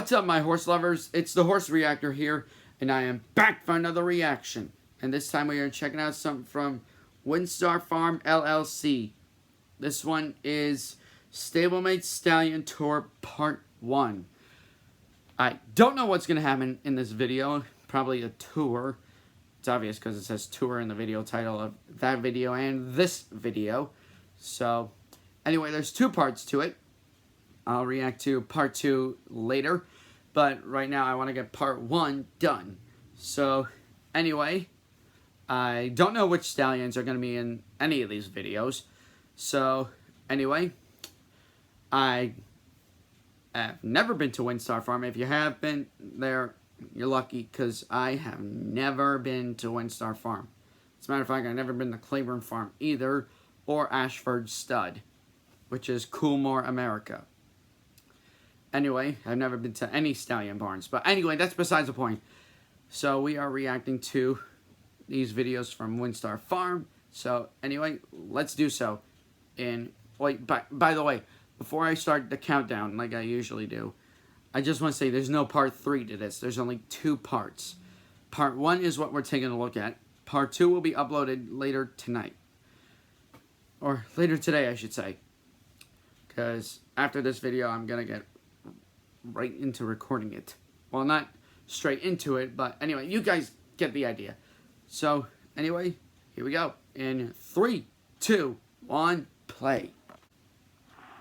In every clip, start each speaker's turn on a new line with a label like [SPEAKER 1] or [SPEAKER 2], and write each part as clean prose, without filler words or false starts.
[SPEAKER 1] What's up, my horse lovers? It's the Horse Reactor here, and I am back for another reaction. And this time we are checking out something from Windstar Farm LLC. This one is Stablemates Stallion Tour Part 1. I don't know what's going to happen in this video. Probably a tour. It's obvious because it says tour in the video title of that video and this video. So, anyway, there's two parts to it. I'll react to part 2 later, but right now I want to get part 1 done. So, anyway, I don't know which stallions are going to be in any of these videos. So, anyway, I have never been to Windstar Farm. If you have been there, you're lucky, because I have never been to Windstar Farm. As a matter of fact, I've never been to Claiborne Farm either, or Ashford Stud, which is Coolmore, America. Anyway, I've never been to any stallion barns. But anyway, that's besides the point. So we are reacting to these videos from Windstar Farm. So anyway, let's do so. And wait, by the way, before I start the countdown like I usually do, I just want to say there's no part 3 to this. There's only 2 parts. Part 1 is what we're taking a look at. Part 2 will be uploaded later tonight. Or later today, I should say. Because after this video, I'm going to get right into recording it. Well, not straight into it, but anyway, you guys get the idea. So, anyway, here we go. In 3, 2, 1, play.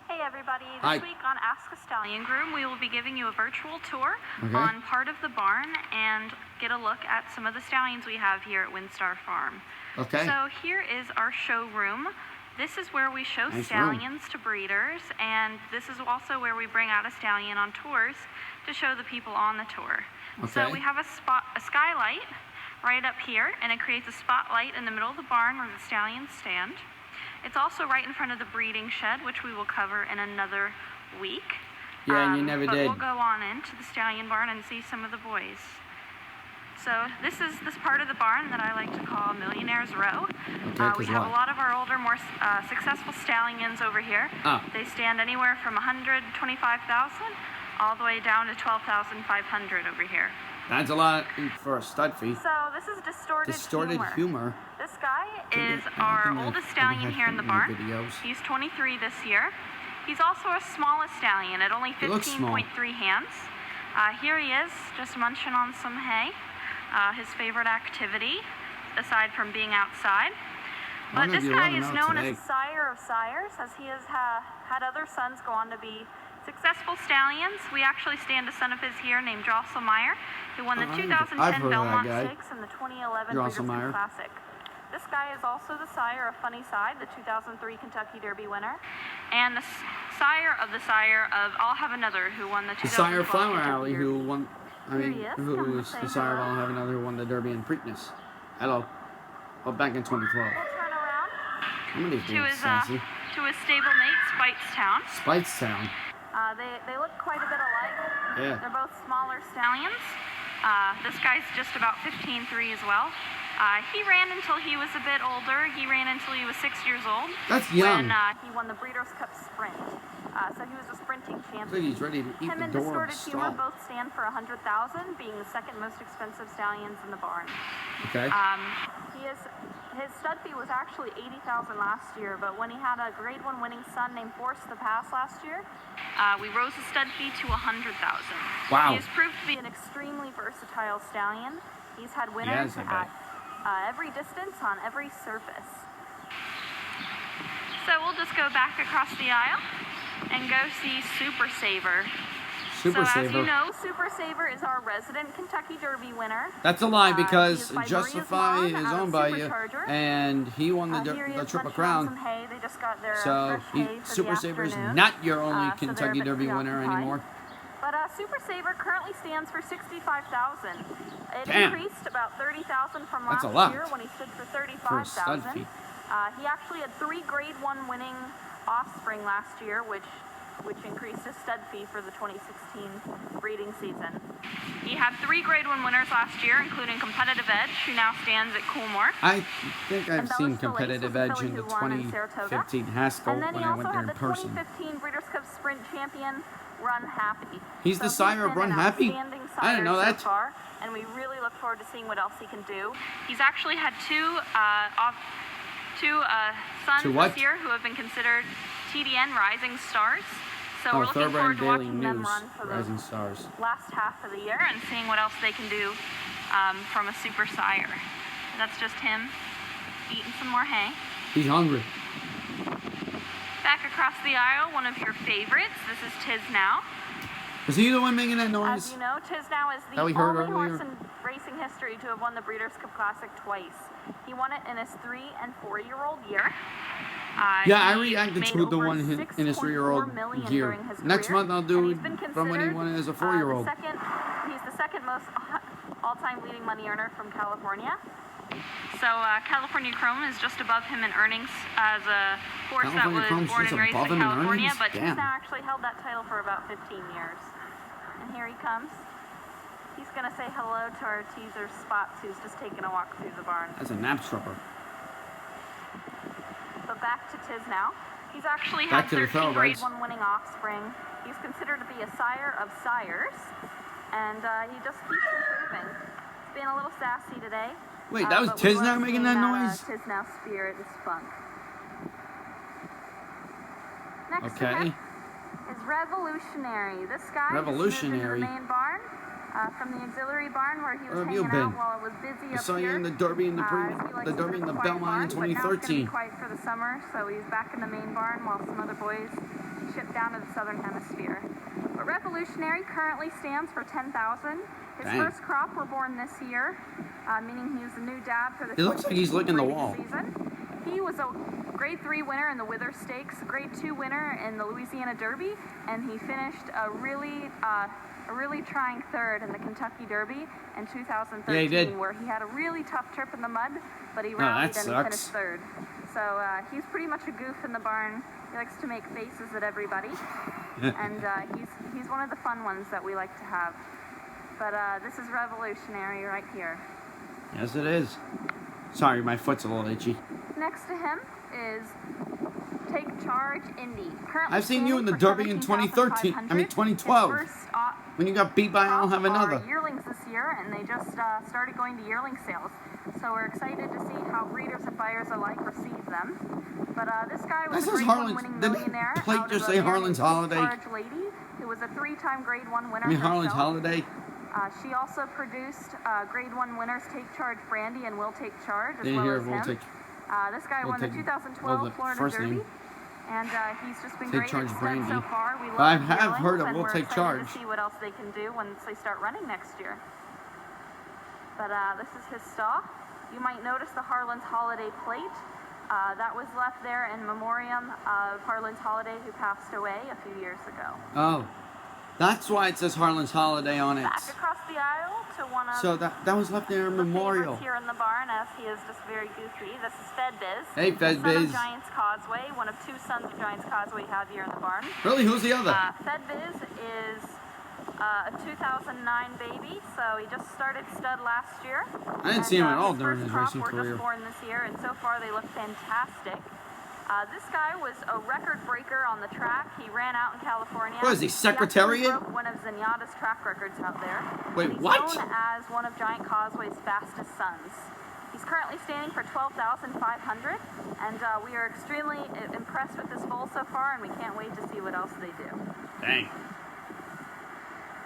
[SPEAKER 2] Hey everybody,
[SPEAKER 1] Hi.
[SPEAKER 2] this week on Ask a Stallion Groom, we will be giving you a virtual tour on part of the barn and get a look at some of the stallions we have here at Windstar Farm.
[SPEAKER 1] Okay.
[SPEAKER 2] So here is our showroom. This is where we show stallions to breeders, and this is also where we bring out a stallion on tours to show the people on the tour.
[SPEAKER 1] Okay.
[SPEAKER 2] So we have a skylight right up here, and it creates a spotlight in the middle of the barn where the stallions stand. It's also right in front of the breeding shed, which we will cover in another week.
[SPEAKER 1] Yeah, and you never did.
[SPEAKER 2] But we'll go on into the stallion barn and see some of the boys. So this is this part of the barn that I like to call Millionaire's Row.
[SPEAKER 1] Okay,
[SPEAKER 2] we have a lot of our older, more successful stallions over here. They stand anywhere from $125,000 all the way down to $12,500 over here.
[SPEAKER 1] That's a lot for a stud fee.
[SPEAKER 2] So this is Distorted Humor. This guy is our oldest stallion here in the barn. He's 23 this year. He's also our smallest stallion at only 15.3 hands. Here he is, just munching on some hay. His favorite activity, aside from being outside. But this guy is known as the sire of sires, as he has had other sons go on to be successful stallions. We actually stand a son of his here named Drosselmeyer, who won the 2010 Belmont Stakes and the 2011 Breeders' Cup Classic. This guy is also the sire of Funny Side, the 2003 Kentucky Derby winner, and the sire of I'll Have Another, who won the 2012
[SPEAKER 1] The sire of Flower Alley,
[SPEAKER 2] Derby.
[SPEAKER 1] who won. Who was the sire of I'll Have Another, who won the Derby and Preakness. Hello. Well, back in 2012.
[SPEAKER 2] We'll turn around to his stablemate, Spitestown.
[SPEAKER 1] Spitestown.
[SPEAKER 2] They look quite a bit alike.
[SPEAKER 1] Yeah.
[SPEAKER 2] They're both smaller stallions. This guy's just about 15.3 as well. He ran until he was a bit older. He ran until he was 6 years old.
[SPEAKER 1] That's young.
[SPEAKER 2] When he won the Breeders' Cup Sprint. So he was a sprinting champion.
[SPEAKER 1] So he's ready to eat
[SPEAKER 2] Him
[SPEAKER 1] the
[SPEAKER 2] and
[SPEAKER 1] door
[SPEAKER 2] Distorted Humor both stand for $100,000, being the second most expensive stallions in the barn.
[SPEAKER 1] Okay.
[SPEAKER 2] His stud fee was actually $80,000 last year, but when he had a Grade 1 winning son named Force the Pass last year, we rose the stud fee to $100,000.
[SPEAKER 1] Wow.
[SPEAKER 2] He has proved to be an extremely versatile stallion. He's had winners at every distance on every surface. So we'll just go back across the aisle and go see Super Saver. As you know, Super Saver is our resident Kentucky Derby winner.
[SPEAKER 1] That's a lie, because Justify is owned by you, and he won the Triple Crown. So Super Saver is not your only Kentucky Derby winner anymore.
[SPEAKER 2] But Super Saver currently stands for $65,000. It
[SPEAKER 1] Damn.
[SPEAKER 2] increased about $30,000 from
[SPEAKER 1] That's
[SPEAKER 2] last year when he stood for $35,000. He actually had 3 Grade 1 winning offspring last year, which which increased his stud fee for the 2016 breeding season. He had 3 Grade 1 winners last year, including Competitive Edge, who now stands at Coolmore.
[SPEAKER 1] I think I've seen Competitive Edge in the 2015 Haskell when I went there in person.
[SPEAKER 2] And then he also had the 2015 Breeders' Cup Sprint champion, Run Happy.
[SPEAKER 1] He's the sire of Run Happy? I didn't know that.
[SPEAKER 2] So far, and we really look forward to seeing what else he can do. He's actually had two sons this year who have been considered TDN Rising Stars. So we're looking forward to watching them run for the last half of the year and seeing what else they can do from a super sire. That's just him eating some more hay.
[SPEAKER 1] He's hungry.
[SPEAKER 2] Back across the aisle, one of your favorites. This is Tiz Now.
[SPEAKER 1] Was he the one making that noise?
[SPEAKER 2] As you know, Tiz Now is the only horse in racing history to have won the Breeders' Cup Classic twice. He won it in his 3- and 4-year-old year.
[SPEAKER 1] Yeah, I reacted to the one in his 3-year-old year. Next month I'll do it from when he won it as a 4-year-old.
[SPEAKER 2] He's the second most all-time leading money earner from California. So California Chrome is just above him in earnings as a horse that was born and raised in California, but he's now actually held that title for about 15 years. And here he comes. He's going to say hello to our teaser Spots, who's just taking a walk through the barn.
[SPEAKER 1] That's a nap stripper.
[SPEAKER 2] But back to Tiz Now. He's actually had 13 Grade 1 winning offspring. He's considered to be a sire of sires, and he just keeps improving. He's being a little sassy today.
[SPEAKER 1] Wait, that was Tiz Now making that noise?
[SPEAKER 2] Tiz Now spirit and spunk. Next to him is Revolutionary. This guy just moved into the main barn from the auxiliary barn where he was hanging out while it was busy up here.
[SPEAKER 1] I saw you in the Derby and the Derby and the Belmont in 2013. But now it's going to be
[SPEAKER 2] quiet for the summer, so he's back in the main barn while some other boys ship down to the Southern Hemisphere. But Revolutionary currently stands for 10,000. His first crop were born this year, meaning he's a new dad for the
[SPEAKER 1] It looks like he's licking the wall.
[SPEAKER 2] Season. He was a Grade 3 winner in the Wither Stakes, Grade 2 winner in the Louisiana Derby, and he finished a really trying third in the Kentucky Derby in 2013, where he had a really tough trip in the mud, but he rallied and he finished third. So he's pretty much a goof in the barn. He likes to make faces at everybody, and he's one of the fun ones that we like to have. But this is Revolutionary right here.
[SPEAKER 1] Yes, it is. Sorry, my foot's a little itchy.
[SPEAKER 2] Next to him is Take Charge Indy. Currently
[SPEAKER 1] I've seen you in the Derby in 2013. I mean 2012. When you got beat by I'll Have Another.
[SPEAKER 2] Yearlings this year, and they just started going to yearling sales. So we're excited to see how breeders and buyers alike receive them. But this guy was a Grade 1 winning millionaire out of a
[SPEAKER 1] Harlan's Holiday.
[SPEAKER 2] Large lady who was a 3-time Grade 1 winner.
[SPEAKER 1] I mean Harlan's Holiday.
[SPEAKER 2] She also produced Grade 1 winners Take Charge Brandy and Will Take Charge, as well as him. This guy won the 2012 Florida Derby, and he's just been great at stud so far. We love
[SPEAKER 1] I have heard of Will Take Charge.
[SPEAKER 2] We're excited to see what else they can do once they start running next year. But this is his stall. You might notice the Harlan's Holiday plate. That was left there in memoriam of Harlan's Holiday, who passed away a few years ago.
[SPEAKER 1] Oh. That's why it says Harlan's Holiday on it.
[SPEAKER 2] Back across the aisle to one of
[SPEAKER 1] so that was left there in memorial.
[SPEAKER 2] Here in the barn, as he is just very goofy. This is FedBiz.
[SPEAKER 1] Hey, FedBiz.
[SPEAKER 2] Son of Giants Causeway, one of 2 sons of Giants Causeway have here in the barn.
[SPEAKER 1] Really? Who's the other?
[SPEAKER 2] FedBiz is a 2009 baby, so he just started stud last year.
[SPEAKER 1] I didn't see him at all during his racing career.
[SPEAKER 2] Just born this year, and so far they look fantastic. This guy was a record breaker on the track. He ran out in California.
[SPEAKER 1] What is he, Secretariat?
[SPEAKER 2] He broke one of Zenyatta's track records out there.
[SPEAKER 1] Wait,
[SPEAKER 2] he's
[SPEAKER 1] what?
[SPEAKER 2] Known as one of Giant Causeway's fastest sons. He's currently standing for 12,500, and we are extremely impressed with this foal so far, and we can't wait to see what else they do.
[SPEAKER 1] Dang.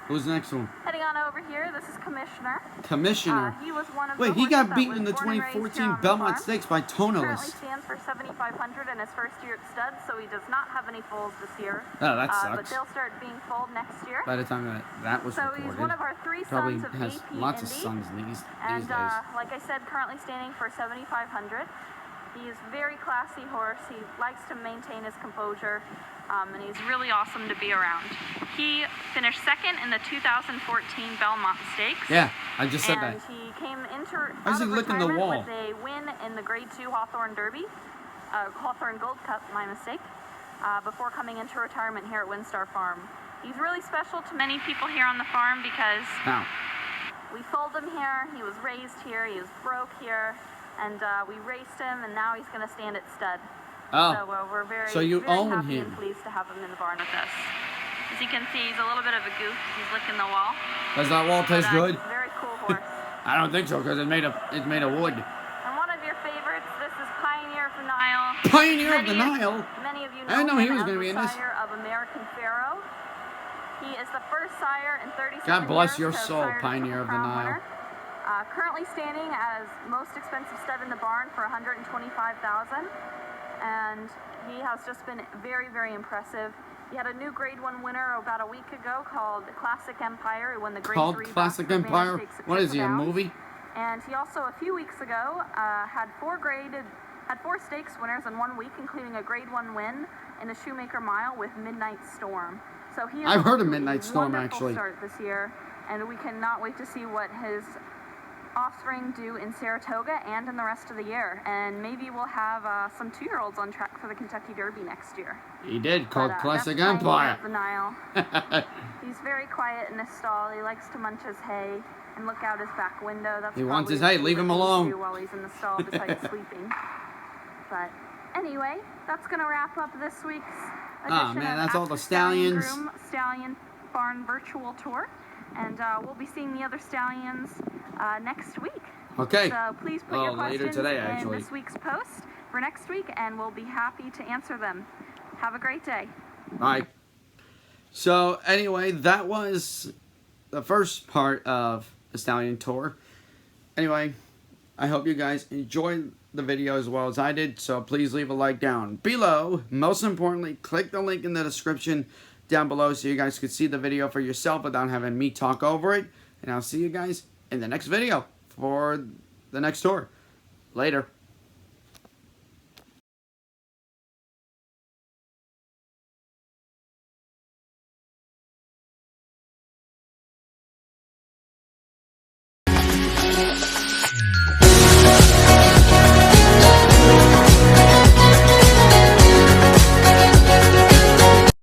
[SPEAKER 1] Who's the next one?
[SPEAKER 2] Heading on over here, this is Commissioner.
[SPEAKER 1] Commissioner.
[SPEAKER 2] He was one of
[SPEAKER 1] Wait, he got beaten in the 2014 Belmont Stakes by Tonalist.
[SPEAKER 2] Currently stands for 7,500 in his first year at stud, so he does not have any foals this year.
[SPEAKER 1] Oh, that sucks.
[SPEAKER 2] But they'll start being foaled next year.
[SPEAKER 1] By the time that was recorded.
[SPEAKER 2] So he's one of our 3
[SPEAKER 1] Probably
[SPEAKER 2] sons of
[SPEAKER 1] has
[SPEAKER 2] AP
[SPEAKER 1] lots
[SPEAKER 2] Indy,
[SPEAKER 1] of sons these
[SPEAKER 2] and
[SPEAKER 1] days.
[SPEAKER 2] like I said, currently standing for 7,500. He's a very classy horse. He likes to maintain his composure, and he's really awesome to be around. He finished second in the 2014 Belmont Stakes.
[SPEAKER 1] Yeah, I just said that.
[SPEAKER 2] And he came out
[SPEAKER 1] licking
[SPEAKER 2] of retirement
[SPEAKER 1] the wall?
[SPEAKER 2] with a win in the Grade 2 Hawthorne Derby, Hawthorne Gold Cup, my mistake. before coming into retirement here at WinStar Farm. He's really special to many people here on the farm because we sold him here, he was raised here, he was broke here, and we raced him, and now he's going to stand at stud.
[SPEAKER 1] Oh,
[SPEAKER 2] so we're very
[SPEAKER 1] own
[SPEAKER 2] happy
[SPEAKER 1] him.
[SPEAKER 2] and pleased to have him in the barn with us. As you can see, he's a little bit of a goof. He's licking the wall.
[SPEAKER 1] Does that wall taste good?
[SPEAKER 2] He's a very cool horse.
[SPEAKER 1] I don't think so, because it's made of wood.
[SPEAKER 2] And one of your favorites, this is Pioneer of the Nile.
[SPEAKER 1] Pioneer of the Nile?
[SPEAKER 2] Many of you
[SPEAKER 1] I
[SPEAKER 2] know
[SPEAKER 1] didn't know he was
[SPEAKER 2] him
[SPEAKER 1] going to be in
[SPEAKER 2] as
[SPEAKER 1] this.
[SPEAKER 2] the sire of American Pharaoh. He is the first sire in 37
[SPEAKER 1] God bless
[SPEAKER 2] years
[SPEAKER 1] your
[SPEAKER 2] to have
[SPEAKER 1] soul,
[SPEAKER 2] sired a
[SPEAKER 1] Pioneer of the
[SPEAKER 2] Triple
[SPEAKER 1] Nile.
[SPEAKER 2] Crown winner. Currently standing as most expensive stud in the barn for $125,000, and he has just been very, very impressive. He had a new Grade 1 winner about a week ago called Classic Empire. He won the Grade 3
[SPEAKER 1] Classic Empire? What is he, a movie?
[SPEAKER 2] And he also, a few weeks ago, had four stakes winners in 1 week, including a Grade 1 win in the Shoemaker Mile with Midnight Storm. So he
[SPEAKER 1] I've heard of Midnight Storm, actually.
[SPEAKER 2] Start this year, and we cannot wait to see what his offspring do in Saratoga and in the rest of the year. And maybe we'll have some 2-year-olds on track for the Kentucky Derby next year.
[SPEAKER 1] He did, called Classic
[SPEAKER 2] that's
[SPEAKER 1] Empire.
[SPEAKER 2] Of the Nile. He's very quiet in his stall. He likes to munch his hay and look out his back window. That's
[SPEAKER 1] he wants his
[SPEAKER 2] hay.
[SPEAKER 1] Leave him alone.
[SPEAKER 2] While he's in the stall besides sleeping. But anyway, that's gonna wrap up this week's edition
[SPEAKER 1] man,
[SPEAKER 2] of
[SPEAKER 1] that's all the
[SPEAKER 2] After
[SPEAKER 1] stallions.
[SPEAKER 2] Stallion Barn virtual tour, and we'll be seeing the other stallions next week.
[SPEAKER 1] Okay.
[SPEAKER 2] So please put your questions
[SPEAKER 1] later today,
[SPEAKER 2] in
[SPEAKER 1] actually.
[SPEAKER 2] this week's post for next week, and we'll be happy to answer them. Have a great day.
[SPEAKER 1] Bye. So anyway, that was the first part of the Stallion tour. Anyway, I hope you guys enjoyed the video as well as I did, so please leave a like down below. Most importantly, click the link in the description down below so you guys could see the video for yourself without having me talk over it. And I'll see you guys in the next video for the next tour. Later.